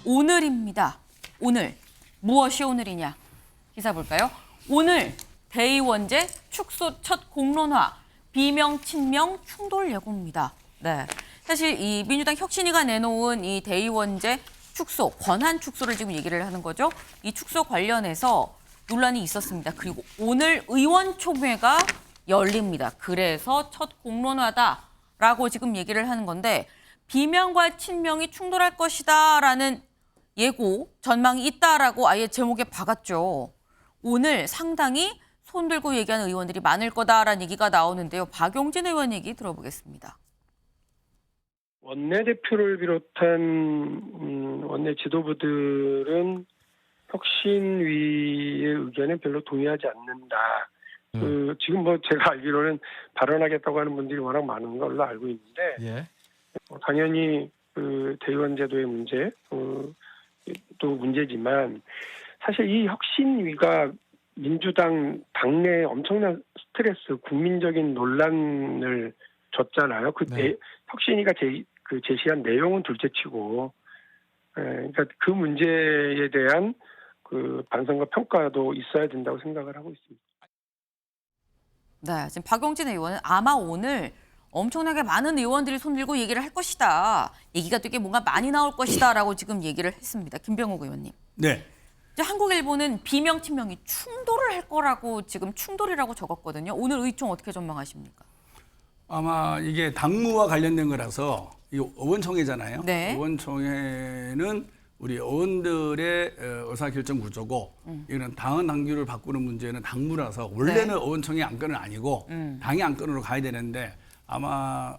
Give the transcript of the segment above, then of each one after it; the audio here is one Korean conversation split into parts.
오늘입니다. 오늘. 무엇이 오늘이냐? 기사 볼까요? 오늘 대의원제 축소 첫 공론화. 비명, 친명, 충돌 예고입니다. 네. 사실 이 민주당 혁신위가 내놓은 이 대의원제 축소, 권한 축소를 지금 얘기를 하는 거죠. 이 축소 관련해서 논란이 있었습니다. 그리고 오늘 의원총회가 열립니다. 그래서 첫 공론화다라고 지금 얘기를 하는 건데 비명과 친명이 충돌할 것이다라는 예고, 전망이 있다라고 아예 제목에 박았죠. 오늘 상당히 손 들고 얘기하는 의원들이 많을 거다라는 얘기가 나오는데요. 박용진 의원 얘기 들어보겠습니다. 원내대표를 비롯한 원내 지도부들은 혁신위의 의견에 별로 동의하지 않는다. 지금 제가 알기로는 발언하겠다고 하는 분들이 워낙 많은 걸로 알고 있는데, 예. 당연히 대의원 제도의 문제, 또 문제지만 사실 이 혁신위가 민주당 당내에 엄청난 스트레스, 국민적인 논란을 줬잖아요. 네. 혁신위가 제시한 내용은 둘째치고, 그러니까 그 문제에 대한 반성과 평가도 있어야 된다고 생각을 하고 있습니다. 네, 지금 박용진 의원은 아마 오늘 엄청나게 많은 의원들이 손들고 얘기를 할 것이다. 얘기가 되게 뭔가 많이 나올 것이다라고 지금 얘기를 했습니다. 김병욱 의원님. 네. 이제 한국일보는 비명, 친명이 충돌을 할 거라고 지금 충돌이라고 적었거든요. 오늘 의총 어떻게 전망하십니까? 아마 이게 당무와 관련된 거라서 이 의원총회잖아요. 네. 의원총회는 우리 의원들의 의사결정 구조고 이거는 당헌 당규를 바꾸는 문제는 당무라서 원래는 네. 의원총회 안건은 아니고 당의 안건으로 가야 되는데 아마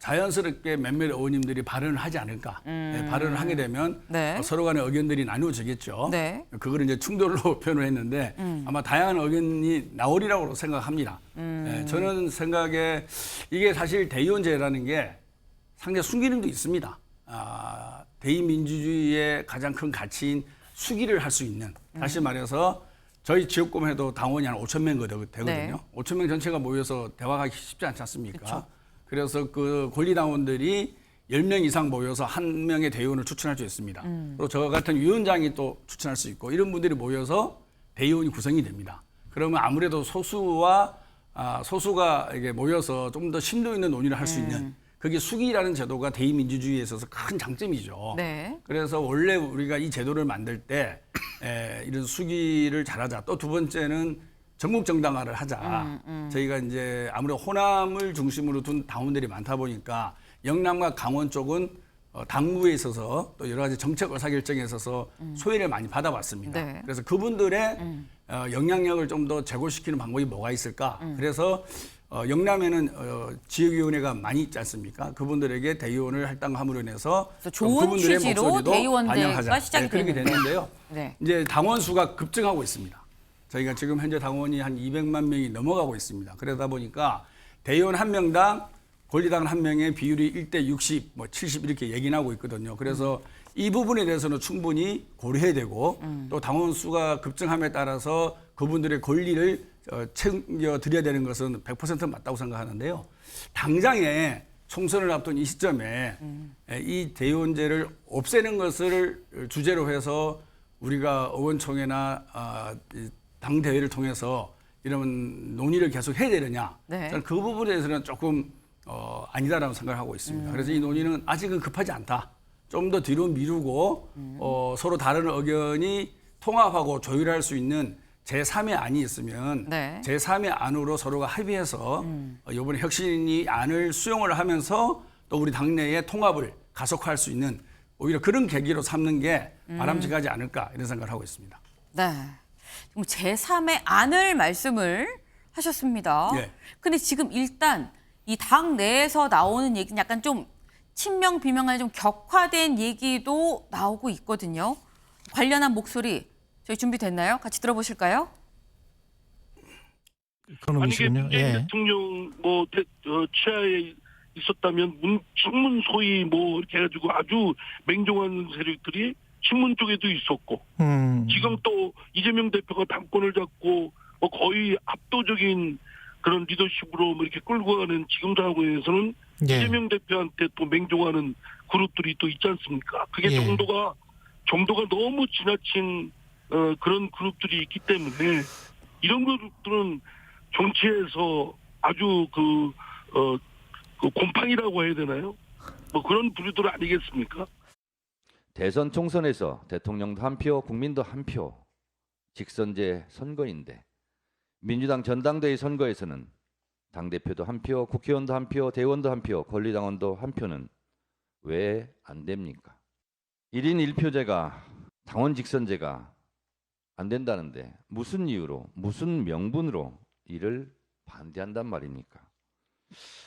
자연스럽게 몇몇 의원님들이 발언을 하지 않을까. 네, 발언을 하게 되면 네. 서로 간의 의견들이 나누어지겠죠. 네. 그걸 이제 충돌로 표현을 했는데 아마 다양한 의견이 나오리라고 생각합니다. 네, 저는 생각에 이게 사실 대의원제라는 게 상당히 순기능도 있습니다. 대의민주주의의 가장 큰 가치인 수기를 할 수 있는, 다시 말해서 저희 지역구만 해도 당원이 한 5천 명 되거든요. 네. 5천 명 전체가 모여서 대화하기 쉽지 않지 않습니까? 그쵸. 그래서 그 권리당원들이 10명 이상 모여서 한 명의 대의원을 추천할 수 있습니다. 또 저 같은 위원장이 또 추천할 수 있고 이런 분들이 모여서 대의원이 구성이 됩니다. 그러면 아무래도 소수가 이게 모여서 좀 더 심도 있는 논의를 할 수 있는, 그게 수기라는 제도가 대의민주주의에 있어서 큰 장점이죠. 네. 그래서 원래 우리가 이 제도를 만들 때 이런 수기를 잘하자. 또 두 번째는 전국 정당화를 하자. 저희가 이제 아무래도 호남을 중심으로 둔 당원들이 많다 보니까 영남과 강원 쪽은 당무에 있어서 또 여러 가지 정책 의사결정에 있어서 소외를 많이 받아왔습니다. 네. 그래서 그분들의 영향력을 좀 더 제고시키는 방법이 뭐가 있을까? 그래서 영남에는 지역위원회가 많이 있지 않습니까? 그분들에게 대의원을 할당함으로 인해서 좋은 그분들의 취지로 목소리도 대의원제가 반영하자. 시작이 그렇게 됐는데. 됐는데요. 네. 이제 당원 수가 급증하고 있습니다. 저희가 지금 현재 당원이 한 200만 명이 넘어가고 있습니다. 그러다 보니까 대의원 한 명당 권리당 한 명의 비율이 1대 60, 70 이렇게 얘기나고 있거든요. 그래서 이 부분에 대해서는 충분히 고려해야 되고 또 당원 수가 급증함에 따라서 그분들의 권리를 챙겨드려야 되는 것은 100% 맞다고 생각하는데요. 당장에 총선을 앞둔 이 시점에 이 대의원제를 없애는 것을 주제로 해서 우리가 의원총회나 당대회를 통해서 이런 논의를 계속 해야 되느냐. 네. 저는 그 부분에 대해서는 조금 아니다라고 생각하고 있습니다. 그래서 이 논의는 아직은 급하지 않다. 좀 더 뒤로 미루고 서로 다른 의견이 통합하고 조율할 수 있는 제3의 안이 있으면 네. 제3의 안으로 서로가 합의해서 이번에 혁신이 안을 수용을 하면서 또 우리 당내의 통합을 가속화할 수 있는 오히려 그런 계기로 삼는 게 바람직하지 않을까 이런 생각을 하고 있습니다. 네. 제3의 안을 말씀을 하셨습니다. 예. 근데 지금 일단 이 당 내에서 나오는 얘기는 약간 좀 친명 비명간에 좀 격화된 얘기도 나오고 있거든요. 관련한 목소리 저희 준비됐나요? 같이 들어보실까요? 만약에 문재인 예. 대통령 치하에 있었다면 친문 소위 이렇게 해가지고 아주 맹종한 세력들이 친문 쪽에도 있었고 지금 또 이재명 대표가 당권을 잡고 거의 압도적인 그런 리더십으로 이렇게 끌고 가는 지금 상황에서는 예. 이재명 대표한테 또 맹종하는 그룹들이 또 있지 않습니까? 그게 예. 정도가 정도가 너무 지나친 그런 그룹들이 있기 때문에 이런 그룹들은 정치에서 아주 그 곰팡이라고 해야 되나요? 뭐 그런 부류들 아니겠습니까? 대선 총선에서 대통령도 한 표, 국민도 한 표, 직선제 선거인데 민주당 전당대회 선거에서는 당대표도 한 표, 국회의원도 한 표, 대의원도 한 표, 권리당원도 한 표는 왜 안 됩니까? 1인 1표제가 당원 직선제가 안 된다는데 무슨 이유로, 무슨 명분으로 이를 반대한단 말입니까?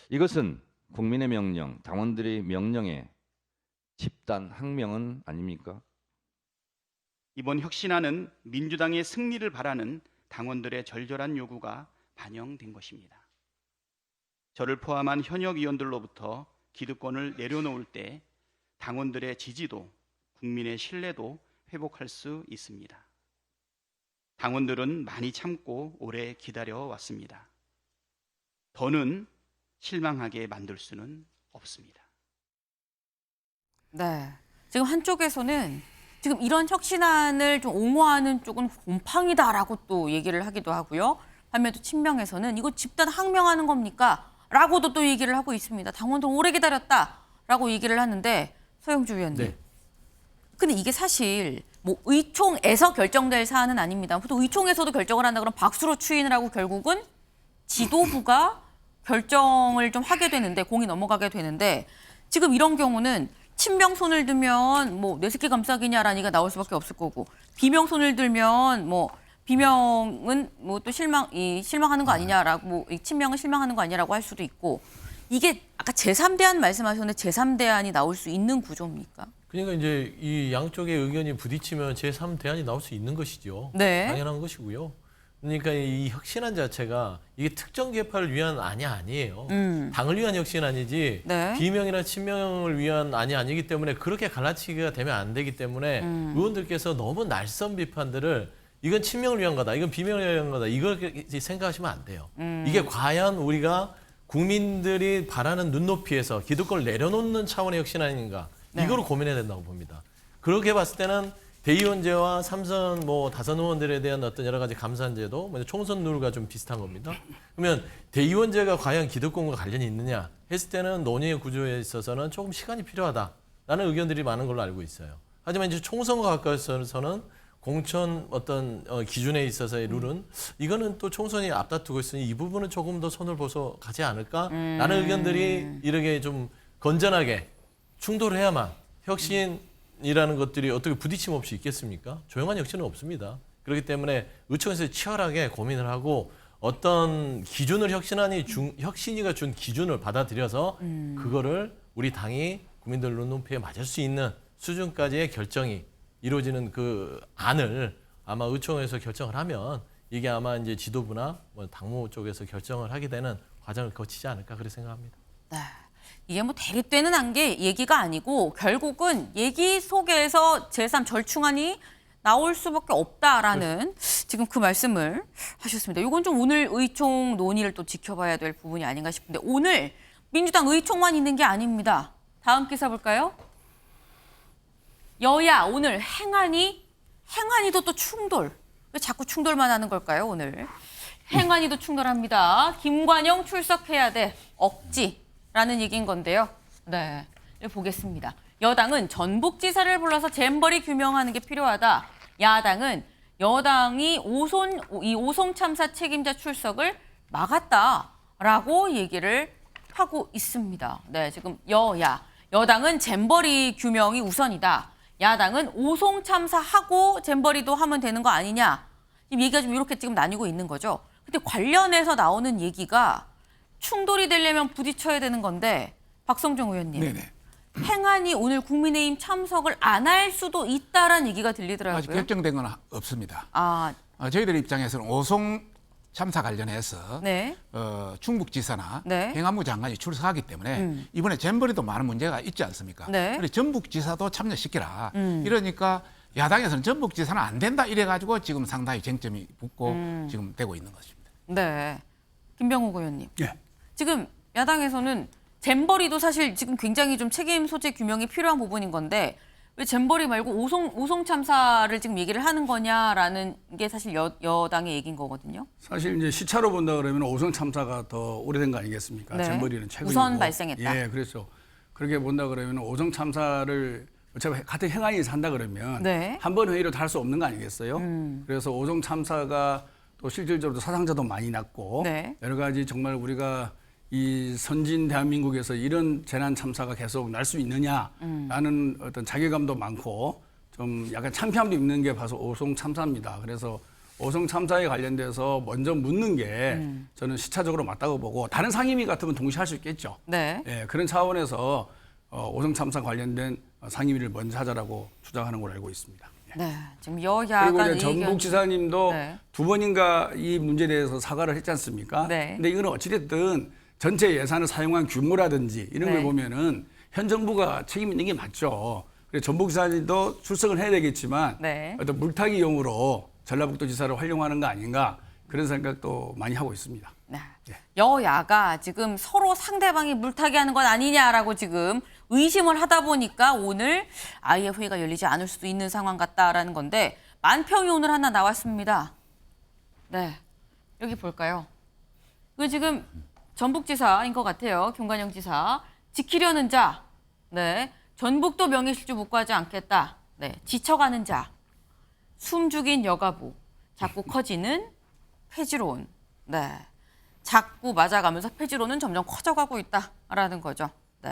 이것은 국민의 명령, 당원들의 명령에 집단 항명은 아닙니까? 이번 혁신안은 민주당의 승리를 바라는 당원들의 절절한 요구가 반영된 것입니다. 저를 포함한 현역 의원들로부터 기득권을 내려놓을 때 당원들의 지지도, 국민의 신뢰도 회복할 수 있습니다. 당원들은 많이 참고 오래 기다려왔습니다. 더는 실망하게 만들 수는 없습니다. 네. 지금 한쪽에서는 지금 이런 혁신안을 좀 옹호하는 쪽은 곰팡이다라고 또 얘기를 하기도 하고요. 반면 또 친명에서는 이거 집단 항명하는 겁니까? 라고도 또 얘기를 하고 있습니다. 당원들 오래 기다렸다라고 얘기를 하는데 서영주 위원님. 네. 근데 이게 사실 뭐 의총에서 결정될 사안은 아닙니다. 보통 의총에서도 결정을 한다 그러면 박수로 추인을 하고 결국은 지도부가 결정을 좀 하게 되는데 공이 넘어가게 되는데 지금 이런 경우는 친명 손을 들면 뭐 내 새끼 감싸기냐라는 얘기가 나올 수밖에 없을 거고 비명 손을 들면 뭐 비명은 뭐 또 실망하는 거 아니냐라고 뭐 친명은 실망하는 거 아니냐라고 할 수도 있고 이게 아까 제3대안 말씀하셨는데 제3대안이 나올 수 있는 구조입니까? 그러니까 이제 이 양쪽의 의견이 부딪히면 제3대안이 나올 수 있는 것이죠. 네. 당연한 것이고요. 그러니까 이 혁신안 자체가 이게 특정 계파를 위한 안이 아니에요. 당을 위한 혁신안이지 네. 비명이나 친명을 위한 안이 아니기 때문에 그렇게 갈라치기가 되면 안 되기 때문에 의원들께서 너무 날선 비판들을 이건 친명을 위한 거다, 이건 비명을 위한 거다 이걸 생각하시면 안 돼요. 이게 과연 우리가 국민들이 바라는 눈높이에서 기득권을 내려놓는 차원의 혁신안인가 네. 이걸 고민해야 된다고 봅니다. 그렇게 봤을 때는 대의원제와 삼선 다선 의원들에 대한 어떤 여러 가지 감산제도 총선 룰과 좀 비슷한 겁니다. 그러면 대의원제가 과연 기득권과 관련이 있느냐 했을 때는 논의의 구조에 있어서는 조금 시간이 필요하다라는 의견들이 많은 걸로 알고 있어요. 하지만 이제 총선과 가까워서는 공천 어떤 기준에 있어서의 룰은 이거는 또 총선이 앞다투고 있으니 이 부분은 조금 더 손을 벗어가지 않을까라는 의견들이 이렇게 좀 건전하게 충돌해야만 혁신이라는 것들이 어떻게 부딪힘 없이 있겠습니까? 조용한 혁신은 없습니다. 그렇기 때문에 의총에서 치열하게 고민을 하고 어떤 기준을 혁신위가 준 기준을 받아들여서 그거를 우리 당이 국민들 눈높이에 맞을 수 있는 수준까지의 결정이 이루어지는 그 안을 아마 의총에서 결정을 하면 이게 아마 이제 지도부나 당무 쪽에서 결정을 하게 되는 과정을 거치지 않을까 그렇게 생각합니다. 네. 이게 뭐 대립되는 한게 얘기가 아니고 결국은 얘기 속에서 제3 절충안이 나올 수밖에 없다라는 지금 그 말씀을 하셨습니다. 이건 좀 오늘 의총 논의를 또 지켜봐야 될 부분이 아닌가 싶은데 오늘 민주당 의총만 있는 게 아닙니다. 다음 기사 볼까요? 여야 오늘 행안위도 또 충돌. 왜 자꾸 충돌만 하는 걸까요, 오늘? 행안위도 충돌합니다. 김관영 출석해야 돼. 억지라는 얘기인 건데요. 네, 여기 보겠습니다. 여당은 전북지사를 불러서 잼버리 규명하는 게 필요하다. 야당은 여당이 오송 참사 책임자 출석을 막았다라고 얘기를 하고 있습니다. 네, 지금 여당은 잼버리 규명이 우선이다. 야당은 오송 참사하고 잼버리도 하면 되는 거 아니냐. 지금 얘기가 좀 이렇게 지금 나뉘고 있는 거죠. 근데 관련해서 나오는 얘기가 충돌이 되려면 부딪혀야 되는 건데 박성종 의원님. 네네. 행안위 오늘 국민의힘 참석을 안 할 수도 있다라는 얘기가 들리더라고요. 아직 결정된 건 없습니다. 아, 저희들 입장에서는 오송 참사 관련해서 네. 충북지사나 네. 행안부 장관이 출석하기 때문에 이번에 잼버리도 많은 문제가 있지 않습니까? 네. 그래서 전북지사도 참여시키라. 이러니까 야당에서는 전북지사는 안 된다 이래가지고 지금 상당히 쟁점이 붙고 지금 되고 있는 것입니다. 네. 김병욱 의원님. 예. 지금 야당에서는 잼버리도 사실 지금 굉장히 좀 책임 소재 규명이 필요한 부분인 건데 왜 잼버리 말고 오송 참사를 지금 얘기를 하는 거냐라는 게 사실 여당의 얘기인 거거든요. 사실 이제 시차로 본다 그러면 오송 참사가 더 오래된 거 아니겠습니까? 네. 잼버리는 최근이고. 우선 발생했다. 예, 그렇죠. 그렇게 본다 그러면 오송 참사를 어차피 같은 행안이 산다 그러면 네. 한 번 회의로 다 할 수 없는 거 아니겠어요? 그래서 오송 참사가 또 실질적으로 사상자도 많이 났고 네. 여러 가지 정말 우리가 이 선진 대한민국에서 이런 재난 참사가 계속 날 수 있느냐라는 어떤 자괴감도 많고 좀 약간 창피함도 있는 게 봐서 오송 참사입니다. 그래서 오송 참사에 관련돼서 먼저 묻는 게 저는 시차적으로 맞다고 보고 다른 상임위 같으면 동시에 할 수 있겠죠. 네. 예, 그런 차원에서 오송 참사 관련된 상임위를 먼저 하자라고 주장하는 걸로 알고 있습니다. 네. 지금 여야간 그리고 이제 전북 지사님도 네. 두 번인가 이 문제에 대해서 사과를 했지 않습니까? 네. 근데 이건 어찌됐든 전체 예산을 사용한 규모라든지 이런 네. 걸 보면은 현 정부가 책임 있는 게 맞죠. 그래서 전북 지사님도 출석을 해야 되겠지만 네. 어떤 물타기용으로 전라북도 지사를 활용하는 거 아닌가 그런 생각도 많이 하고 있습니다. 네. 여야가 지금 서로 상대방이 물타기 하는 건 아니냐라고 지금 의심을 하다 보니까 오늘 아예 회의가 열리지 않을 수도 있는 상황 같다라는 건데 만평이 오늘 하나 나왔습니다. 네. 여기 볼까요? 이거 지금 전북지사인 것 같아요. 김관영 지사. 지키려는 자. 네. 전북도 명예실주 묵과하지 않겠다. 네. 지쳐가는 자. 숨죽인 여가부. 자꾸 커지는 폐지론. 네. 자꾸 맞아가면서 폐지론은 점점 커져가고 있다라는 거죠. 네.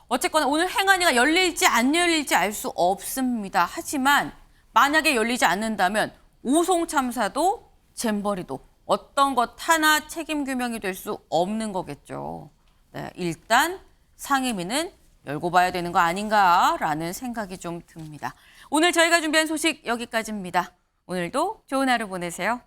어쨌거나 오늘 행안위가 열릴지 안 열릴지 알 수 없습니다. 하지만 만약에 열리지 않는다면 오송 참사도 잼버리도 어떤 것 하나 책임 규명이 될 수 없는 거겠죠. 네. 일단 상임위는 열고 봐야 되는 거 아닌가라는 생각이 좀 듭니다. 오늘 저희가 준비한 소식 여기까지입니다. 오늘도 좋은 하루 보내세요.